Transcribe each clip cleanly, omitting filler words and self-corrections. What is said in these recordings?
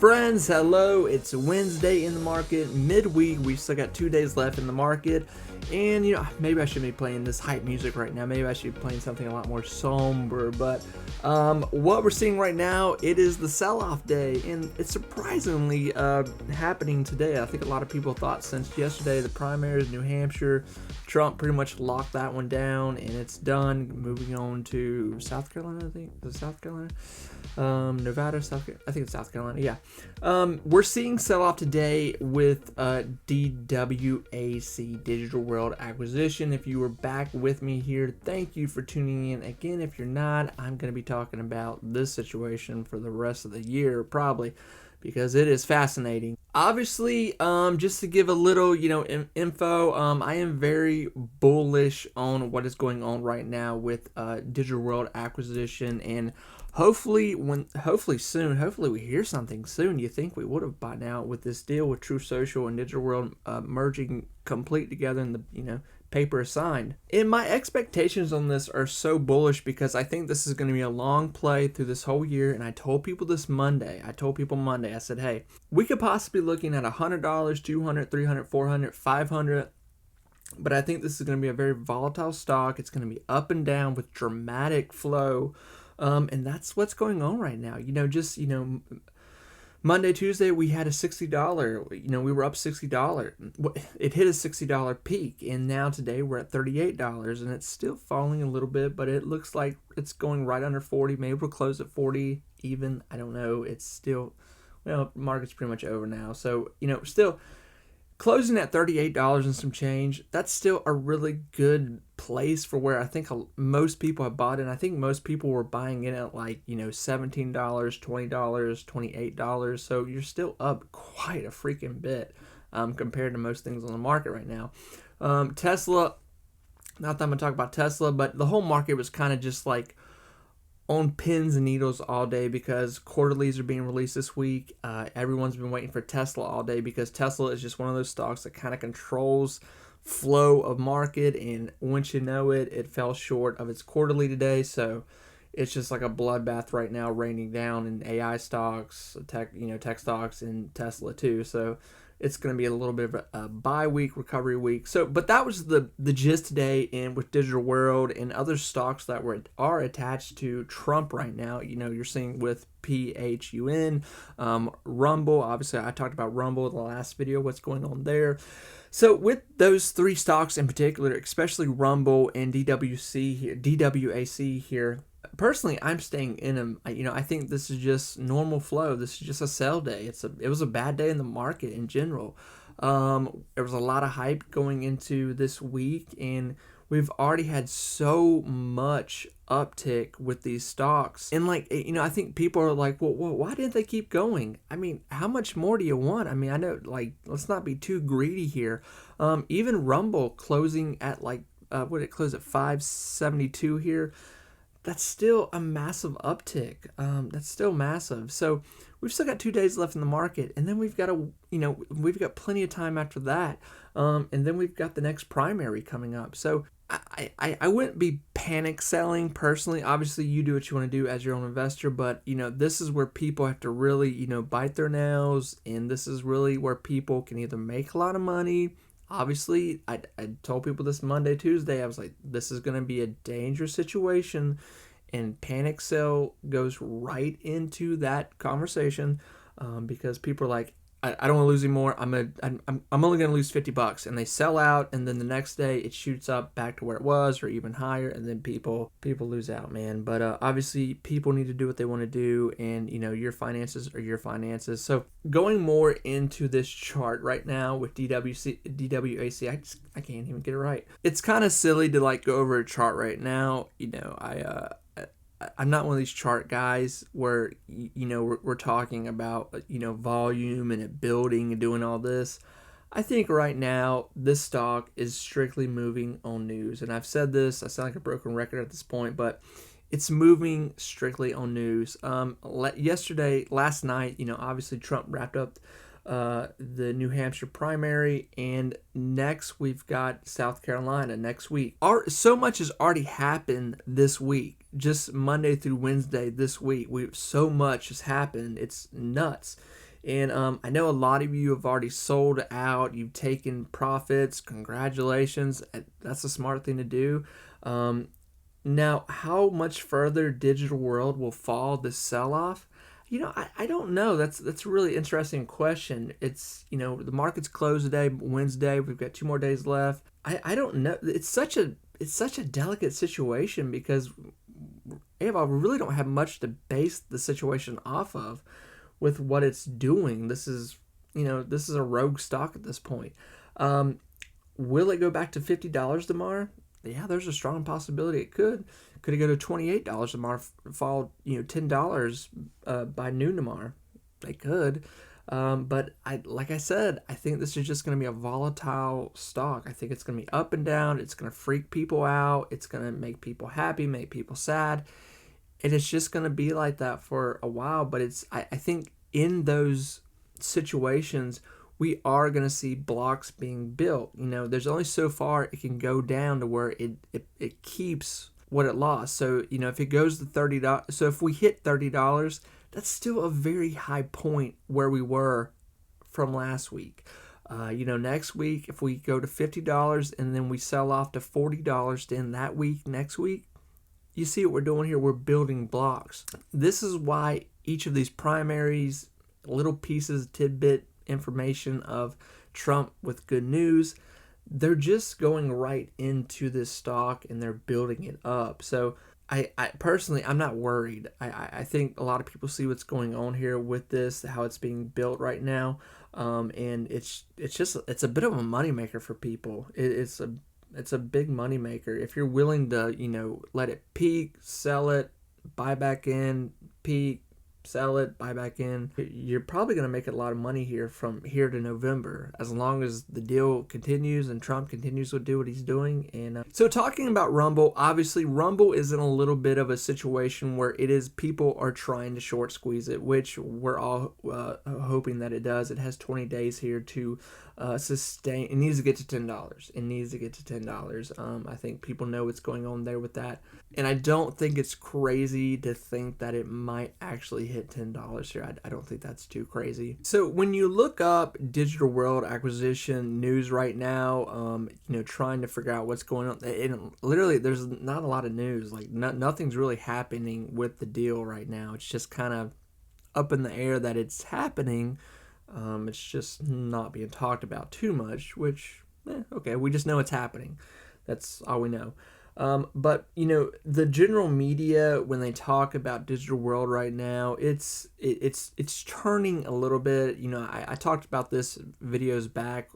Friends, hello. It's Wednesday in the market, midweek. We still got 2 days left in the market. And, maybe I shouldn't be playing this hype music right now. Maybe I should be playing something a lot more somber. But what we're seeing right now, it is the sell-off day. And it's surprisingly happening today. I think a lot of people thought since yesterday, the primaries, New Hampshire, Trump pretty much locked that one down. And it's done. Moving on to South Carolina, I think. Is it South Carolina? Nevada, South Carolina. I think it's South Carolina. Yeah. We're seeing sell-off today with DWAC, Digital World Acquisition. If you were back with me here, thank you for tuning in. Again, if you're not, I'm going to be talking about this situation for the rest of the year, probably, because it is fascinating. Obviously, just to give a little, info, I am very bullish on what is going on right now with Digital World Acquisition, and hopefully we hear something soon. You think we would have by now with this deal with True Social and Digital World merging complete together, and the paper is signed. And my expectations on this are so bullish because I think this is going to be a long play through this whole year. And I told people this Monday. I said, hey, we could possibly be looking at $100, $200, $300, $400, $500. But I think this is going to be a very volatile stock. It's going to be up and down with dramatic flow. And that's what's going on right now. Monday, Tuesday, we had a $60, we were up $60. It hit a $60 peak, and now today we're at $38, and it's still falling a little bit, but it looks like it's going right under 40. Maybe we'll close at 40 even. I don't know. It's still, market's pretty much over now. So, still closing at $38 and some change, that's still a really good place for where I think most people have bought in. I think most people were buying in at $17, $20, $28. So you're still up quite a freaking bit compared to most things on the market right now. Tesla, not that I'm going to talk about Tesla, but the whole market was kind of just like on pins and needles all day because quarterlies are being released this week. Everyone's been waiting for Tesla all day because Tesla is just one of those stocks that kind of controls flow of market, and once you know it, it fell short of its quarterly today. So it's just like a bloodbath right now, raining down in AI stocks, tech stocks, and Tesla too. So it's going to be a little bit of a bye week, recovery week. So, but that was the gist today, and with Digital World and other stocks that are attached to Trump right now. You're seeing with PHUN, Rumble. Obviously, I talked about Rumble in the last video. What's going on there? So with those three stocks in particular, especially Rumble and DWAC here. Personally, I'm staying in them. I think this is just normal flow. This is just a sell day. It was a bad day in the market in general. There was a lot of hype going into this week, and we've already had so much uptick with these stocks. And I think people are like, well, why didn't they keep going? I mean, how much more do you want? I mean, I know, let's not be too greedy here. Even Rumble closing at what did it close at 572 here? That's still a massive uptick. That's still massive. So we've still got 2 days left in the market, and then we've got we've got plenty of time after that. And then we've got the next primary coming up. So I wouldn't be panic selling personally. Obviously, you do what you want to do as your own investor, but this is where people have to really bite their nails, and this is really where people can either make a lot of money. Obviously, I told people this Monday, Tuesday, I was like, this is going to be a dangerous situation, and panic sell goes right into that conversation because people are like, I don't want to lose anymore. I'm only going to lose $50, and they sell out, and then the next day it shoots up back to where it was or even higher, and then people lose out, man. But obviously, people need to do what they want to do, and your finances are your finances. So going more into this chart right now with DWAC, I can't even get it right. It's kind of silly to go over a chart right now. I'm not one of these chart guys where, we're talking about, volume and it building and doing all this. I think right now this stock is strictly moving on news. And I've said this, I sound like a broken record at this point, but it's moving strictly on news. Last night, obviously Trump wrapped up the New Hampshire primary, and next we've got South Carolina next week. So much has already happened this week, just Monday through Wednesday this week. So much has happened, it's nuts. And I know a lot of you have already sold out. You've taken profits. Congratulations. That's a smart thing to do. Now, how much further digital world will fall this sell-off? I don't know. That's a really interesting question. It's, the market's closed today, Wednesday. We've got 2 more days left. I don't know. It's such a delicate situation because we really don't have much to base the situation off of with what it's doing. This is a rogue stock at this point. Will it go back to $50 tomorrow? Yeah, there's a strong possibility it could. Could it go to $28 tomorrow? Fall $10 by noon tomorrow? They could. But like I said, I think this is just going to be a volatile stock. I think it's going to be up and down. It's going to freak people out. It's going to make people happy, make people sad. And it's just going to be like that for a while. But I think in those situations, we are going to see blocks being built. There's only so far it can go down to where it keeps what it lost. So, if it goes to $30, so if we hit $30, that's still a very high point where we were from last week. Next week, if we go to $50 and then we sell off to $40 to end that week, next week, you see what we're doing here? We're building blocks. This is why each of these primaries, little pieces, tidbit information of Trump with good news, they're just going right into this stock and they're building it up. So I personally, I'm not worried. I think a lot of people see what's going on here with this, how it's being built right now. And it's a bit of a moneymaker for people. It's a big moneymaker. If you're willing to, let it peak, sell it, buy back in, peak, sell it, buy back in, you're probably going to make a lot of money here from here to November, as long as the deal continues and Trump continues to do what he's doing. And so talking about Rumble, obviously Rumble is in a little bit of a situation where people are trying to short squeeze it, which we're all hoping that it does. It has 20 days here to sustain. It needs to get to $10. It needs to get to $10. I think people know what's going on there with that. And I don't think it's crazy to think that it might actually hit $10 here. I don't think that's too crazy. So when you look up digital world acquisition news right now, trying to figure out what's going on, and literally there's not a lot of news. Like nothing's really happening with the deal right now. It's just kind of up in the air that it's happening. It's just not being talked about too much, which, okay, we just know it's happening. That's all we know. But the general media, when they talk about digital world right now, it's turning a little bit. I talked about this videos back.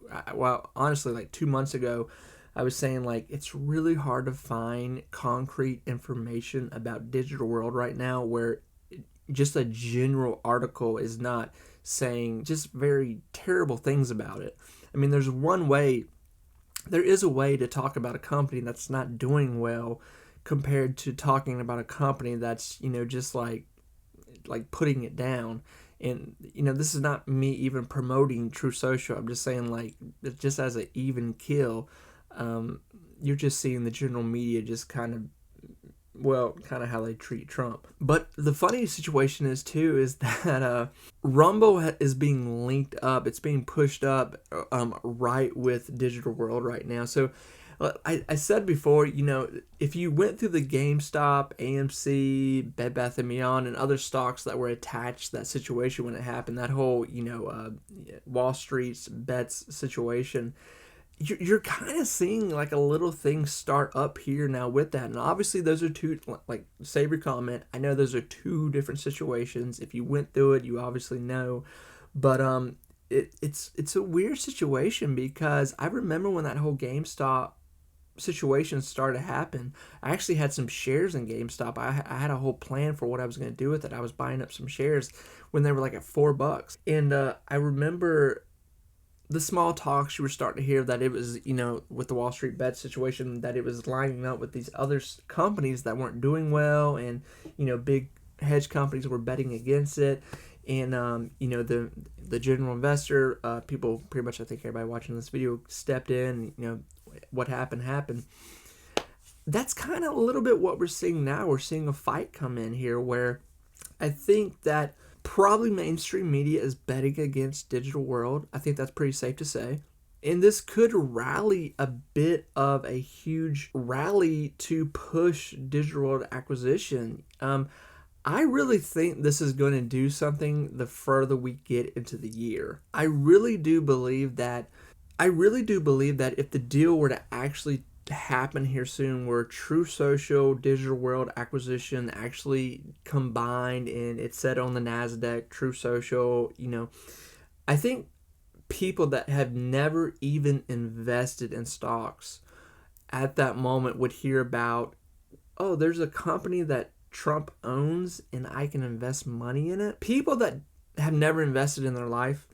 Honestly, like 2 months ago, I was saying like it's really hard to find concrete information about digital world right now, where just a general article is not saying just very terrible things about it. I mean, there is a way to talk about a company that's not doing well compared to talking about a company that's, just like putting it down. And, this is not me even promoting True Social. I'm just saying, like, just as an even kill, you're just seeing the general media just kind of how they treat Trump. But the funny situation is that Rumble is being linked up. It's being pushed up right with digital world right now. So I said before, if you went through the GameStop, AMC, Bed Bath & Beyond, and other stocks that were attached to that situation when it happened, that whole, Wall Street's bets situation, you're kind of seeing like a little thing start up here now with that. And obviously those are two, like save your comment, I know those are two different situations. If you went through it, you obviously know. But it's a weird situation, because I remember when that whole GameStop situation started to happen, I actually had some shares in GameStop. I had a whole plan for what I was going to do with it. I was buying up some shares when they were like at $4. And I remember the small talks you were starting to hear that it was, with the Wall Street bet situation, that it was lining up with these other companies that weren't doing well, and, big hedge companies were betting against it. And, the general investor, people, pretty much, I think everybody watching this video stepped in, what happened. That's kind of a little bit what we're seeing now. We're seeing a fight come in here where I think that probably mainstream media is betting against digital world. I think that's pretty safe to say. And this could rally a bit of a huge rally to push digital world acquisition. I really think this is going to do something the further we get into the year. I really do believe that if the deal were to actually happen here soon, where True Social, Digital World acquisition actually combined and it's set on the NASDAQ, True Social, I think people that have never even invested in stocks at that moment would hear about, oh, there's a company that Trump owns and I can invest money in it. People that have never invested in their life,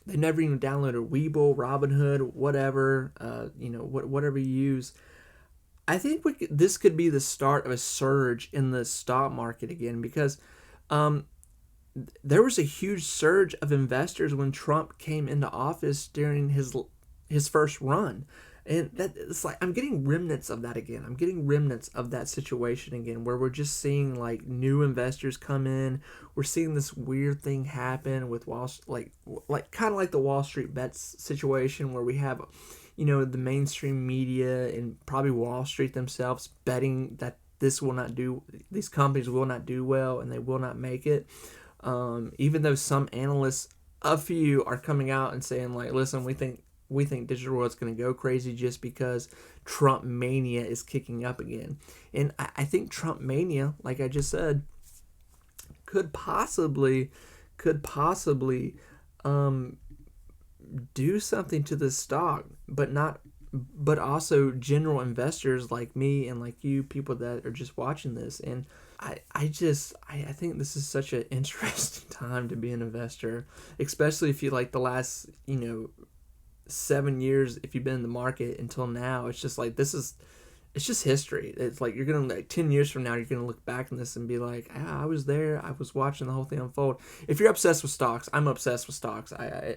they never even downloaded Webull, Robinhood, whatever, whatever you use. I think this could be the start of a surge in the stock market again, because there was a huge surge of investors when Trump came into office during his first run. And it's like I'm getting remnants of that again. I'm getting remnants of that situation again, where we're just seeing like new investors come in. We're seeing this weird thing happen with like kind of like the Wall Street bets situation, where we have, the mainstream media and probably Wall Street themselves betting that these companies will not do well and they will not make it. Even though some analysts, a few, are coming out and saying like, listen, we think digital world's going to go crazy just because Trump mania is kicking up again. And I think Trump mania, like I just said, could possibly do something to the stock, but also general investors like me and like you, people that are just watching this. And I think this is such an interesting time to be an investor, especially if you like the last, 7 years, if you've been in the market until now. It's just like, it's just history. It's like you're gonna, like 10 years from now, you're gonna look back on this and be like, I was there, I was watching the whole thing unfold. If you're obsessed with stocks, I'm obsessed with stocks.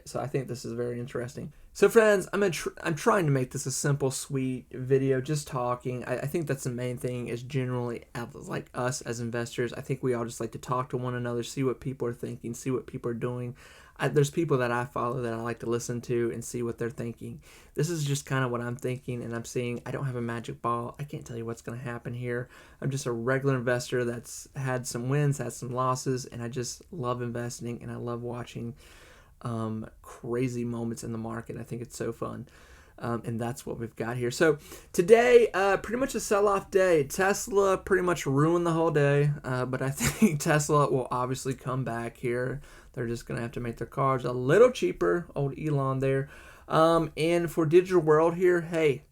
So I think this is very interesting. So friends, I'm trying to make this a simple, sweet video, just talking. I think that's the main thing, is generally like us as investors. I think we all just like to talk to one another, see what people are thinking, see what people are doing. There's people that I follow that I like to listen to and see what they're thinking. This is just kind of what I'm thinking, and I'm seeing. I don't have a magic ball. I can't tell you what's going to happen here. I'm just a regular investor that's had some wins, had some losses, and I just love investing, and I love watching crazy moments in the market. I think it's so fun. And that's what we've got here. So today, pretty much a sell-off day. Tesla pretty much ruined the whole day, but I think Tesla will obviously come back here. They're just going to have to make their cars a little cheaper. Old Elon there. And for digital world here, hey,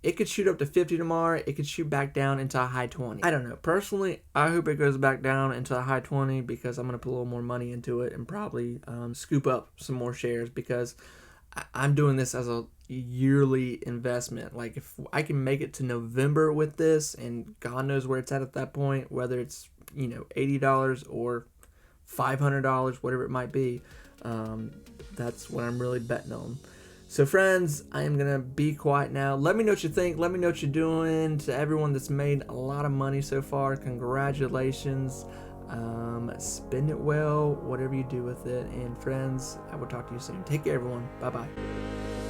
it could shoot up to 50 tomorrow. It could shoot back down into a high 20. I don't know. Personally, I hope it goes back down into a high 20, because I'm going to put a little more money into it and probably scoop up some more shares, because I'm doing this as a yearly investment. Like, if I can make it to November with this, and God knows where it's at that point, whether it's $80 or $500, whatever it might be, that's what I'm really betting on. So friends, I am gonna be quiet now. Let me know what you think. Let me know what you're doing. To everyone that's made a lot of money so far, congratulations. Spend it well, whatever you do with it. And friends, I will talk to you soon. Take care, everyone. Bye bye.